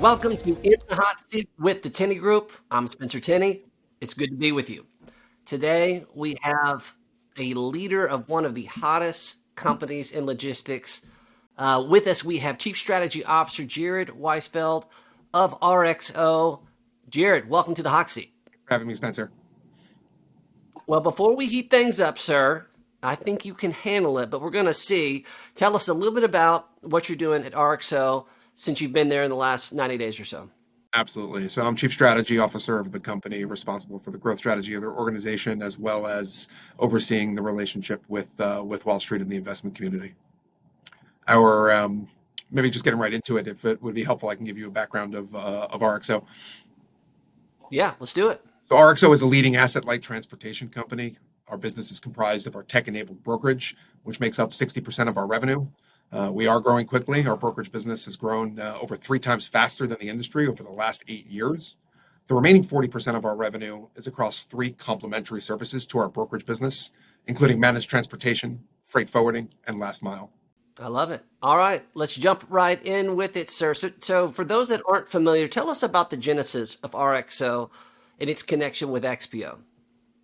Welcome to In the Hot Seat with the Tenney Group. I'm Spencer Tenney. It's good to be with you. Today, we have a leader of one of the hottest companies in logistics. With us, we have Chief Strategy Officer Jared Weisfeld of RXO. Jared, welcome to the hot seat. For having me, Spencer. Well, before we heat things up, sir, I think you can handle it, but we're going to see. Tell us a little bit about what you're doing at RXO since you've been there in the last 90 days or so. Absolutely. So I'm Chief Strategy Officer of the company, responsible for the growth strategy of their organization, as well as overseeing the relationship with Wall Street and the investment community. Our maybe just getting right into it, if it would be helpful, I can give you a background of RXO. Yeah, let's do it. So RXO is a leading asset-light transportation company. Our business is comprised of our tech-enabled brokerage, which makes up 60% of our revenue. We are growing quickly. Our brokerage business has grown over 3 times faster than the industry over the last 8 years. The remaining 40% of our revenue is across 3 complementary services to our brokerage business, including managed transportation, freight forwarding, and last mile. I love it. All right, let's jump right in with it, sir. So for those that aren't familiar, tell us about the genesis of RXO and its connection with XPO.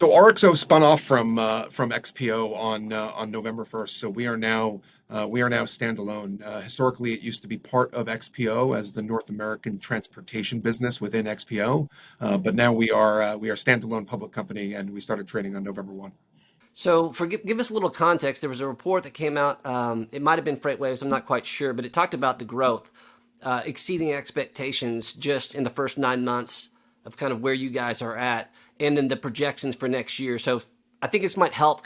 So RXO spun off from XPO on November 1st. So we are now standalone. Historically, it used to be part of XPO as the North American transportation business within XPO, but now we are standalone public company, and we started trading on November 1. So give us a little context. There was a report that came out. It might have been FreightWaves. I'm not quite sure, but it talked about the growth exceeding expectations just in the first 9 months of kind of where you guys are at, and then the projections for next year. So I think this might help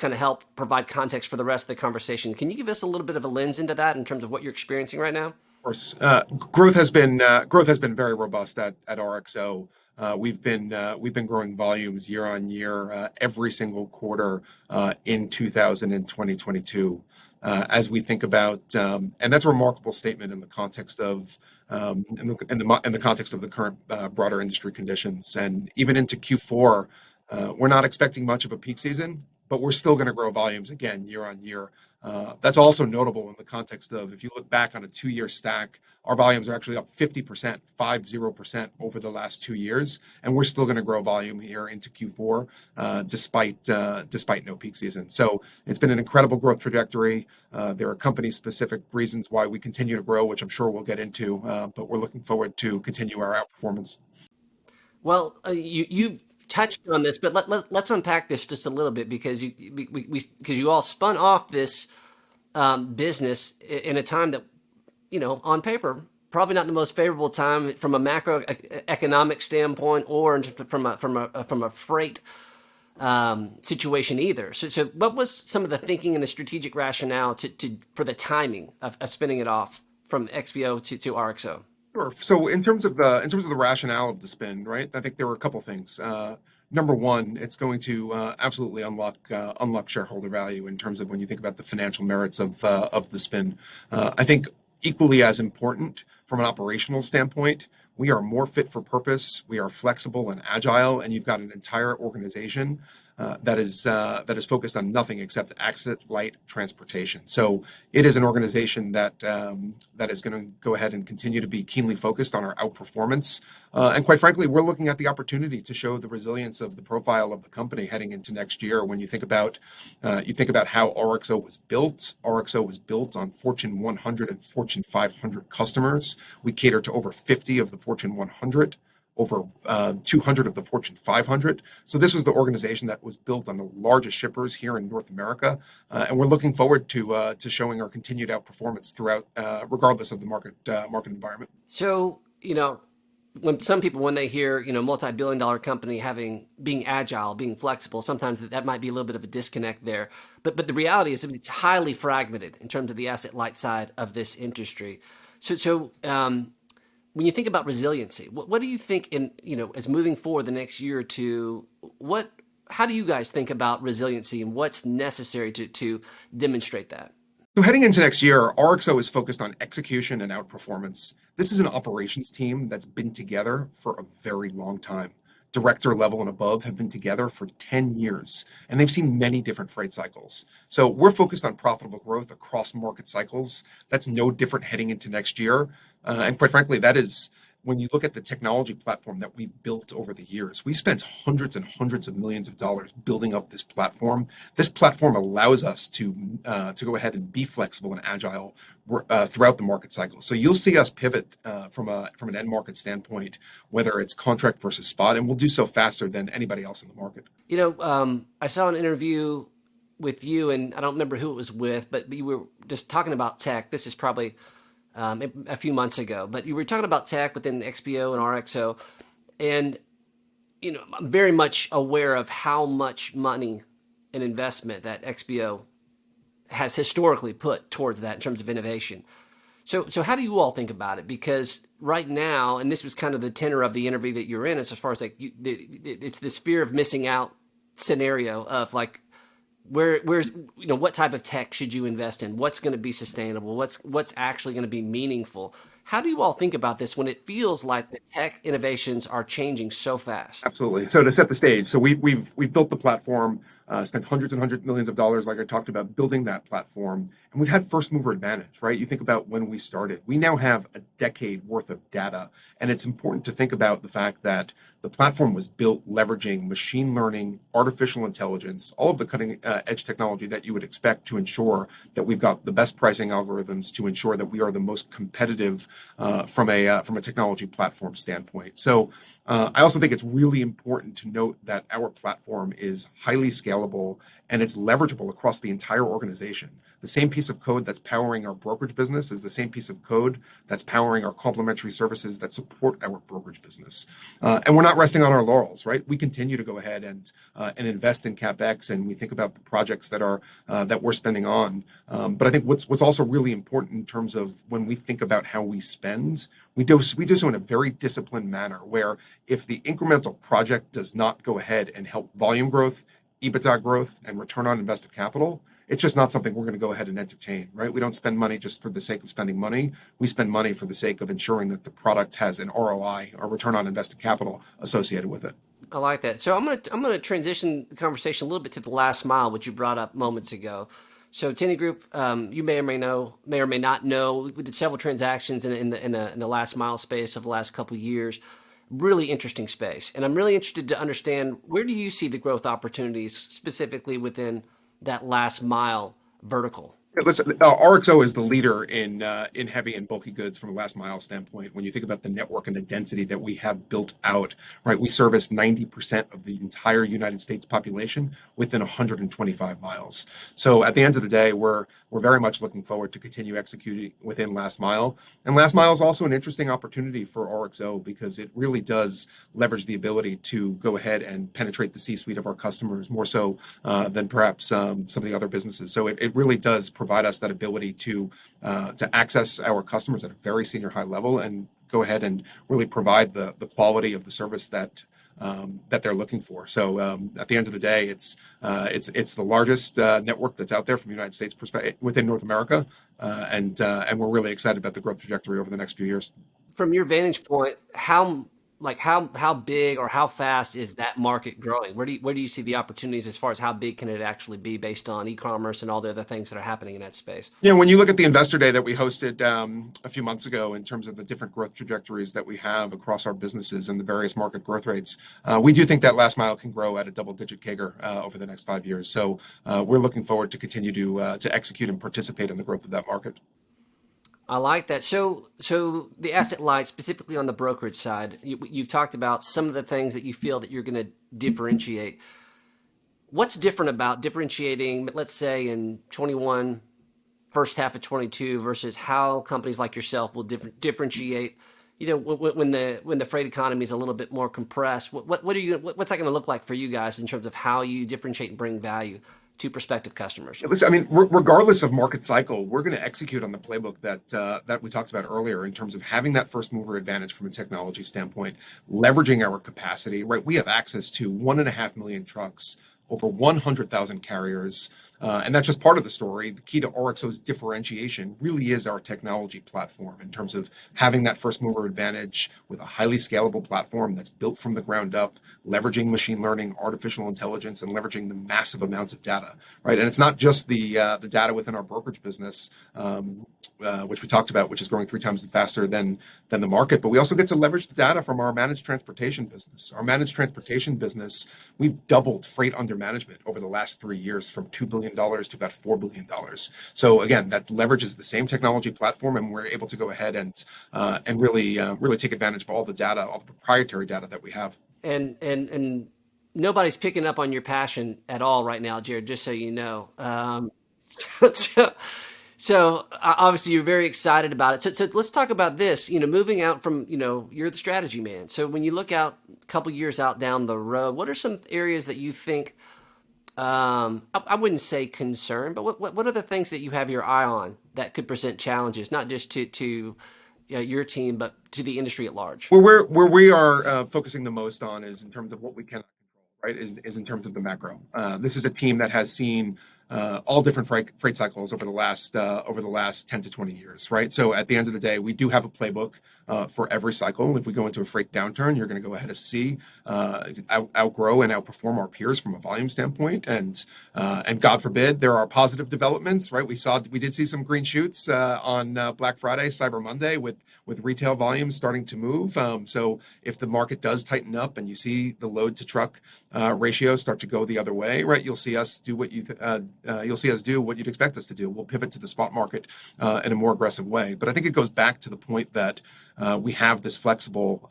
provide context for the rest of the conversation. Can you give us a little bit of a lens into that in terms of what you're experiencing right now? Of course, growth has been very robust at RXO. We've been growing volumes year on year every single quarter in 2022. As we think about, and that's a remarkable statement in the context of in the context of the current broader industry conditions, and even into Q4, we're not expecting much of a peak season, but we're still going to grow volumes again year on year. That's also notable in the context of, if you look back on a 2-year stack, our volumes are actually up 50%, 50% over the last 2 years, and we're still going to grow volume here into Q4, despite no peak season. So it's been an incredible growth trajectory. There are company-specific reasons why we continue to grow, which I'm sure we'll get into, but we're looking forward to continue our outperformance. Well, you touched on this, but let's unpack this just a little bit because you all spun off this business in a time that, on paper, probably not the most favorable time from a macroeconomic standpoint or from a freight situation either. So what was some of the thinking and the strategic rationale for the timing of spinning it off from XPO to RXO? Sure. So in terms of the rationale of the spin, right? I think there were a couple things. Number one, it's going to absolutely unlock shareholder value in terms of when you think about the financial merits of the spin. I think equally as important from an operational standpoint, we are more fit for purpose. We are flexible and agile, and you've got an entire organization that is focused on nothing except asset-light transportation. So it is an organization that is going to go ahead and continue to be keenly focused on our outperformance. And quite frankly, we're looking at the opportunity to show the resilience of the profile of the company heading into next year. When you think about how RXO was built, RXO was built on Fortune 100 and Fortune 500 customers. We cater to over 50 of the Fortune 100. Over 200 of the Fortune 500. So this was the organization that was built on the largest shippers here in North America, and we're looking forward to showing our continued outperformance throughout, regardless of the market environment. So, when some people, when they hear, multi-billion-dollar company being agile, being flexible, sometimes that might be a little bit of a disconnect there. But the reality is it's highly fragmented in terms of the asset light side of this industry. So when you think about resiliency, what do you think as moving forward the next year or two, how do you guys think about resiliency and what's necessary to demonstrate that? So heading into next year, RXO is focused on execution and outperformance. This is an operations team that's been together for a very long time. Director level and above have been together for 10 years, and they've seen many different freight cycles. So we're focused on profitable growth across market cycles. That's no different heading into next year. And quite frankly, when you look at the technology platform that we've built over the years, we spent hundreds and hundreds of millions of dollars building up this platform. This platform allows us to go ahead and be flexible and agile throughout the market cycle. So you'll see us pivot from an end market standpoint, whether it's contract versus spot, and we'll do so faster than anybody else in the market. I saw an interview with you, and I don't remember who it was with, but you were just talking about tech. This is probably a few months ago, but you were talking about tech within XPO and RXO, and I'm very much aware of how much money and investment that XPO has historically put towards that in terms of innovation. So how do you all think about it? Because right now, and this was kind of the tenor of the interview that you're in, as far as like it's this fear of missing out scenario of like where's what type of tech should you invest in? What's going to be sustainable? What's actually going to be meaningful? How do you all think about this when it feels like the tech innovations are changing so fast? Absolutely. So to set the stage, so we've built the platform, spent hundreds and hundreds of millions of dollars, like I talked about, building that platform, and we've had first mover advantage, right? You think about when we started. We now have a decade worth of data, and it's important to think about the fact that the platform was built leveraging machine learning, artificial intelligence, all of the cutting edge technology that you would expect to ensure that we've got the best pricing algorithms to ensure that we are the most competitive from a technology platform standpoint. So I also think it's really important to note that our platform is highly scalable and it's leverageable across the entire organization. The same piece of code that's powering our brokerage business is the same piece of code that's powering our complementary services that support our brokerage business. And we're not resting on our laurels, right? We continue to go ahead and invest in CapEx, and we think about the projects that we're spending on. But I think what's also really important in terms of when we think about how we spend, we do so in a very disciplined manner, where if the incremental project does not go ahead and help volume growth, EBITDA growth, and return on invested capital, it's just not something we're going to go ahead and entertain, right? We don't spend money just for the sake of spending money. We spend money for the sake of ensuring that the product has an ROI, or return on invested capital, associated with it. I like that. So I'm gonna transition the conversation a little bit to the last mile, which you brought up moments ago. So Tenney Group, you may or may not know, we did several transactions in the last mile space of the last couple of years. Really interesting space, and I'm really interested to understand, where do you see the growth opportunities specifically within that last mile vertical? RXO is the leader in heavy and bulky goods from a last mile standpoint. When you think about the network and the density that we have built out, right, we service 90% of the entire United States population within 125 miles. So at the end of the day, we're very much looking forward to continue executing within last mile. And last mile is also an interesting opportunity for RXO because it really does leverage the ability to go ahead and penetrate the C-suite of our customers more so than perhaps some of the other businesses. So it really does provide us that ability to access our customers at a very senior high level and go ahead and really provide the quality of the service that they're looking for. So at the end of the day, it's the largest network that's out there from the United States perspective within North America, and we're really excited about the growth trajectory over the next few years. From your vantage point, how big or how fast is that market growing? Where do you see the opportunities as far as how big can it actually be based on e-commerce and all the other things that are happening in that space? Yeah, when you look at the investor day that we hosted a few months ago in terms of the different growth trajectories that we have across our businesses and the various market growth rates, we do think that last mile can grow at a double-digit CAGR over the next 5 years. So we're looking forward to continue to execute and participate in the growth of that market. I like that. So the asset light, specifically on the brokerage side, you've talked about some of the things that you feel that you're going to differentiate. What's different about differentiating, let's say in 21, first half of 22, versus how companies like yourself will differentiate? When the freight economy is a little bit more compressed, what's that going to look like for you guys in terms of how you differentiate and bring value to prospective customers? Listen, I mean, regardless of market cycle, we're going to execute on the playbook that we talked about earlier in terms of having that first mover advantage from a technology standpoint, leveraging our capacity, right? We have access to 1.5 million trucks, over 100,000 carriers, And that's just part of the story. The key to RXO's differentiation really is our technology platform in terms of having that first mover advantage with a highly scalable platform that's built from the ground up, leveraging machine learning, artificial intelligence, and leveraging the massive amounts of data, right? And it's not just the data within our brokerage business, which we talked about, which is growing 3 times faster than the market, but we also get to leverage the data from our managed transportation business. Our managed transportation business, we've doubled freight under management over the last 3 years from $2 billion to about $4 billion. So again, that leverages the same technology platform, and we're able to go ahead and really take advantage of all the data, all the proprietary data that we have. And nobody's picking up on your passion at all right now, Jared, just so you know. So, obviously you're very excited about it. So let's talk about this, moving out from, you're the strategy man. So when you look out a couple years out down the road, what are some areas that you think, I wouldn't say concern, but what are the things that you have your eye on that could present challenges, not just to your team, but to the industry at large? Where we are focusing the most on is in terms of what we cannot control, right? Is in terms of the macro. This is a team that has seen all different freight cycles over the last 10 to 20 years, right? So at the end of the day, we do have a playbook for every cycle. If we go into a freight downturn, you're going to go ahead and see outgrow and outperform our peers from a volume standpoint, and God forbid there are positive developments, right? We did see some green shoots on Black Friday, Cyber Monday, with retail volumes starting to move. So if the market does tighten up and you see the load to truck ratio start to go the other way, right? You'll see us do what you'd expect us to do. We'll pivot to the spot market in a more aggressive way. But I think it goes back to the point that we have this flexible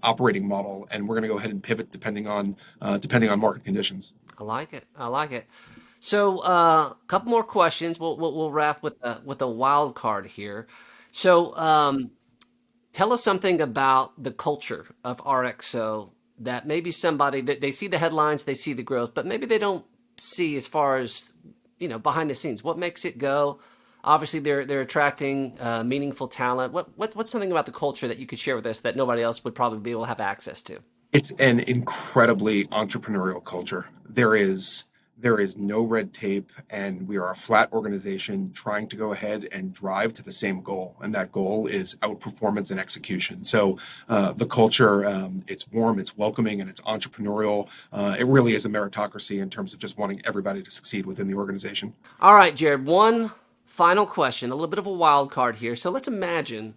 operating model, and we're going to go ahead and pivot depending on market conditions. I like it. I like it. So, a couple more questions. We'll wrap with a wild card here. So, tell us something about the culture of RXO that maybe somebody that they see the headlines, they see the growth, but maybe they don't see as far as behind the scenes. What makes it go? Obviously, they're attracting meaningful talent. What's something about the culture that you could share with us that nobody else would probably be able to have access to? It's an incredibly entrepreneurial culture. There is no red tape, and we are a flat organization trying to go ahead and drive to the same goal, and that goal is outperformance and execution. So the culture, it's warm, it's welcoming, and it's entrepreneurial. It really is a meritocracy in terms of just wanting everybody to succeed within the organization. All right, Jared, one final question, a little bit of a wild card here. So let's imagine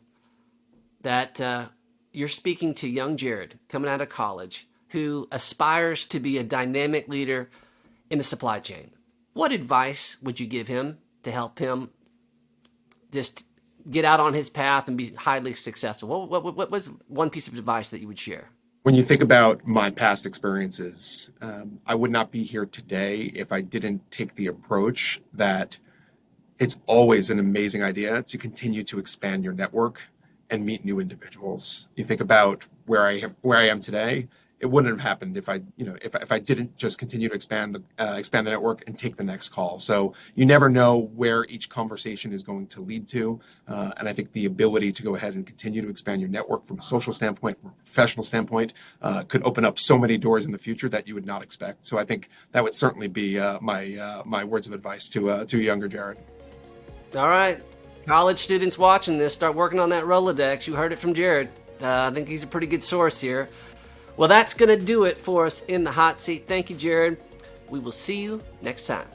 that you're speaking to young Jared coming out of college who aspires to be a dynamic leader in the supply chain. What advice would you give him to help him just get out on his path and be highly successful? What was one piece of advice that you would share? When you think about my past experiences, I would not be here today if I didn't take the approach that it's always an amazing idea to continue to expand your network and meet new individuals. You think about where I am today. It wouldn't have happened if I didn't just continue to expand the network and take the next call. So you never know where each conversation is going to lead to, and I think the ability to go ahead and continue to expand your network from a social standpoint, from a professional standpoint, could open up so many doors in the future that you would not expect. So I think that would certainly be my words of advice to younger Jared. All right, college students watching this, start working on that Rolodex. You heard it from Jared. I think he's a pretty good source here. Well, that's going to do it for us in the hot seat. Thank you, Jared. We will see you next time.